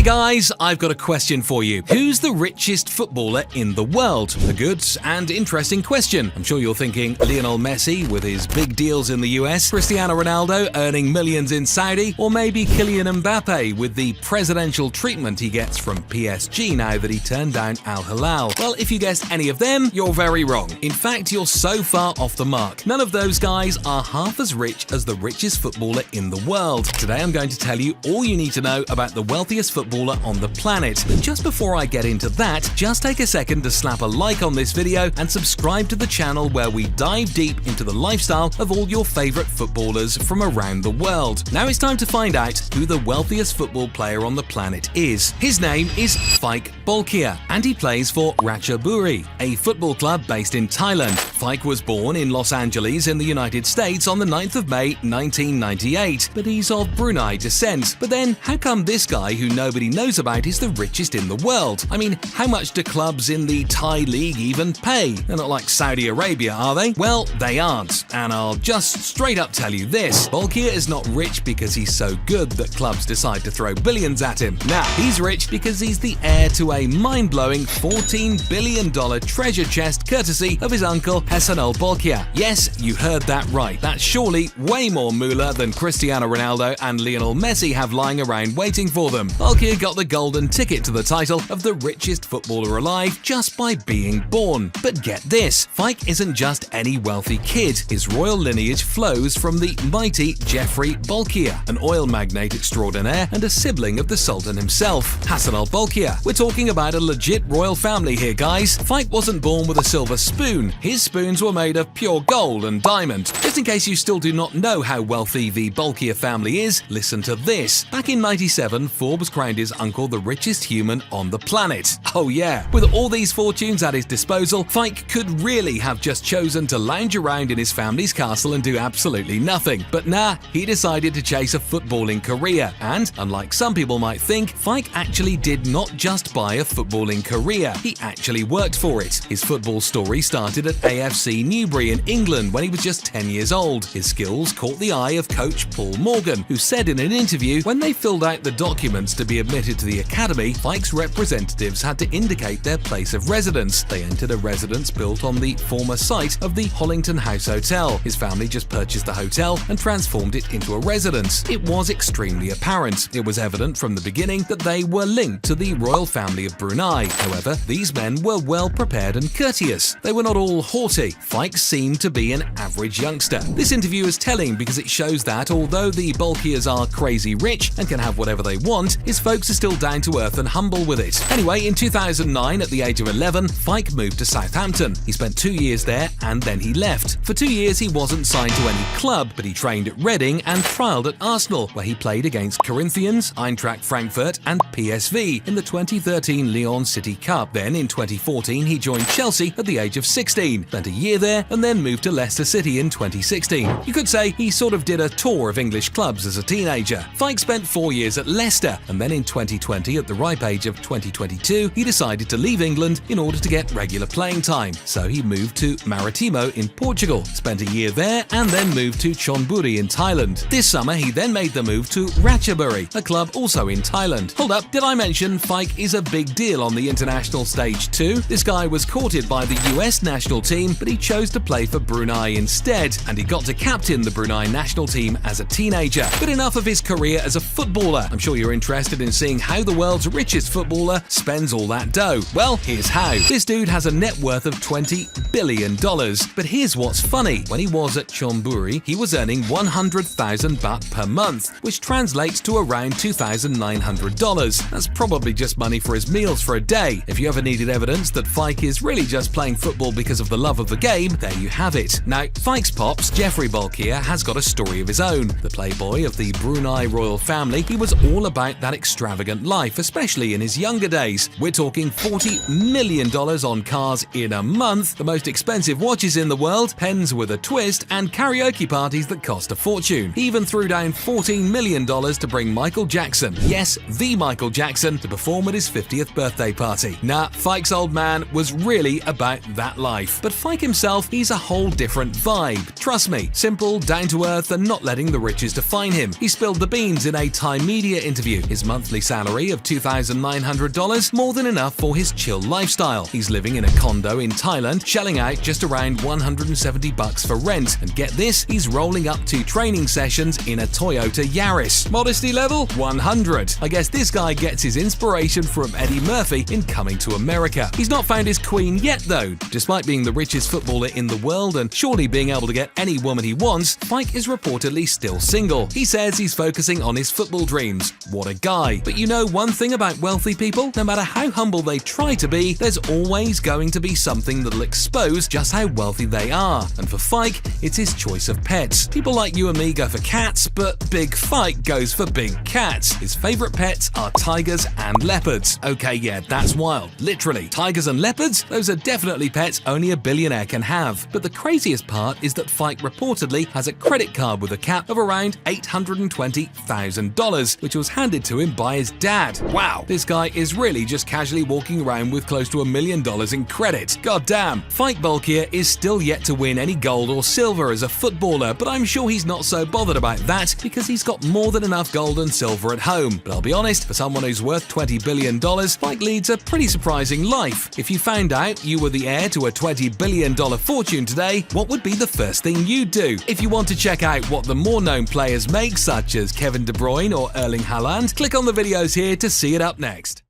Hey guys, I've got a question for you. Who's the richest footballer in the world? A good and interesting question. I'm sure you're thinking Lionel Messi with his big deals in the US, Cristiano Ronaldo earning millions in Saudi, or maybe Kylian Mbappe with the presidential treatment he gets from PSG now that he turned down Al Hilal. Well, if you guessed any of them, you're very wrong. In fact, you're so far off the mark. None of those guys are half as rich as the richest footballer in the world. Today I'm going to tell you all you need to know about the wealthiest footballer on the planet. But just before I get into that, just take a second to slap a like on this video and subscribe to the channel where we dive deep into the lifestyle of all your favorite footballers from around the world. Now it's time to find out who the wealthiest football player on the planet is. His name is Faiq Bolkiah, and he plays for Ratchaburi, a football club based in Thailand. Faiq was born in Los Angeles in the United States on the 9th of May 1998, but he's of Brunei descent. But then, how come this guy who nobody knows about is the richest in the world? I mean, how much do clubs in the Thai league even pay? They're not like Saudi Arabia, are they? Well, they aren't, and I'll just straight up tell you this. Bolkiah is not rich because he's so good that clubs decide to throw billions at him. Nah, he's rich because he's the heir to a mind-blowing $14 billion treasure chest courtesy of his uncle Hassanal Bolkiah. Yes, you heard that right. That's surely way more moolah than Cristiano Ronaldo and Lionel Messi have lying around waiting for them. Bolkiah got the golden ticket to the title of the richest footballer alive just by being born. But get this, Faiq isn't just any wealthy kid. His royal lineage flows from the mighty Faiq Bolkiah, an oil magnate extraordinaire and a sibling of the Sultan himself, Hassanal Bolkiah. We're talking about a legit royal family here, guys. Faiq wasn't born with a silver spoon. His spoons were made of pure gold and diamond. Just in case you still do not know how wealthy the Bolkiah family is, listen to this. Back in '97, Forbes crowned his uncle the richest human on the planet. Oh yeah, with all these fortunes at his disposal, Faiq could really have just chosen to lounge around in his family's castle and do absolutely nothing. But nah, he decided to chase a footballing career. And, unlike some people might think, Faiq actually did not just buy a footballing career, he actually worked for it. His football story started at AFC Newbury in England when he was just 10 years old. His skills caught the eye of coach Paul Morgan, who said in an interview, when they filled out the documents to be admitted to the academy, Faiq's representatives had to indicate their place of residence. They entered a residence built on the former site of the Hollington House Hotel. His family just purchased the hotel and transformed it into a residence. It was extremely apparent. It was evident from the beginning that they were linked to the royal family of Brunei. However, these men were well prepared and courteous. They were not all haughty. Faiq seemed to be an average youngster. This interview is telling because it shows that although the Bolkiahs are crazy rich and can have whatever they want, his folks are still down to earth and humble with it. Anyway, in 2009, at the age of 11, Faiq moved to Southampton. He spent 2 years there and then he left. For 2 years, he wasn't signed to any club, but he trained at Reading and trialled at Arsenal, where he played against Corinthians, Eintracht Frankfurt and PSV in the 2013 Lyon City Cup. Then in 2014, he joined Chelsea at the age of 16, spent a year there and then moved to Leicester City in 2016. You could say he sort of did a tour of English clubs as a teenager. Faiq spent 4 years at Leicester, and then in 2020, at the ripe age of 22, he decided to leave England in order to get regular playing time. So he moved to Maritimo in Portugal, spent a year there and then moved to Chonburi in Thailand. This summer, he then made the move to Ratchaburi, a club also in Thailand. Hold up, did I mention Faiq is a big deal on the international stage too? This guy was courted by the US national team, but he chose to play for Brunei instead, and he got to captain the Brunei national team as a teenager. But enough of his career as a footballer. I'm sure you're interested in seeing how the world's richest footballer spends all that dough. Well, here's how. This dude has a net worth of $20 billion. But here's what's funny. When he was at Chonburi, he was earning 100,000 baht per month, which translates to around $2,900. That's probably just money for his meals for a day. If you ever needed evidence that Faiq is really just playing football because of the love of the game, there you have it. Now, Faiq's pops, Faiq Bolkiah, has got a story of his own. The playboy of the Brunei royal family, he was all about that extravagant life, especially in his younger days. We're talking $40 million on cars in a month, the most expensive watches in the world, pens with a twist, and karaoke parties that cost a fortune. He even threw down $14 million to bring Michael Jackson, yes, the Michael Jackson, to perform at his 50th birthday party. Nah, Faiq's old man was really about that life. But Faiq himself, he's a whole different vibe. Trust me, simple, down to earth, and not letting the riches define him. He spilled the beans in a Thai media interview. His monthly monthly salary of $2,900, more than enough for his chill lifestyle. He's living in a condo in Thailand, shelling out just around $170 for rent. And get this, he's rolling up to training sessions in a Toyota Yaris. Modesty level 100. I guess this guy gets his inspiration from Eddie Murphy in Coming to America. He's not found his queen yet though. Despite being the richest footballer in the world and surely being able to get any woman he wants, Faiq is reportedly still single. He says he's focusing on his football dreams. What a guy. But you know one thing about wealthy people? No matter how humble they try to be, there's always going to be something that'll expose just how wealthy they are. And for Faiq, it's his choice of pets. People like you and me go for cats, but Big Faiq goes for big cats. His favourite pets are tigers and leopards. Okay, yeah, that's wild. Literally, tigers and leopards? Those are definitely pets only a billionaire can have. But the craziest part is that Faiq reportedly has a credit card with a cap of around $820,000, which was handed to him by his dad. Wow, this guy is really just casually walking around with close to $1 million in credit. God damn. Faiq Bolkiah is still yet to win any gold or silver as a footballer, but I'm sure he's not so bothered about that because he's got more than enough gold and silver at home. But I'll be honest, for someone who's worth $20 billion, Faiq leads a pretty surprising life. If you found out you were the heir to a $20 billion fortune today, what would be the first thing you'd do? If you want to check out what the more known players make, such as Kevin De Bruyne or Erling Haaland, click on the videos here to see it up next.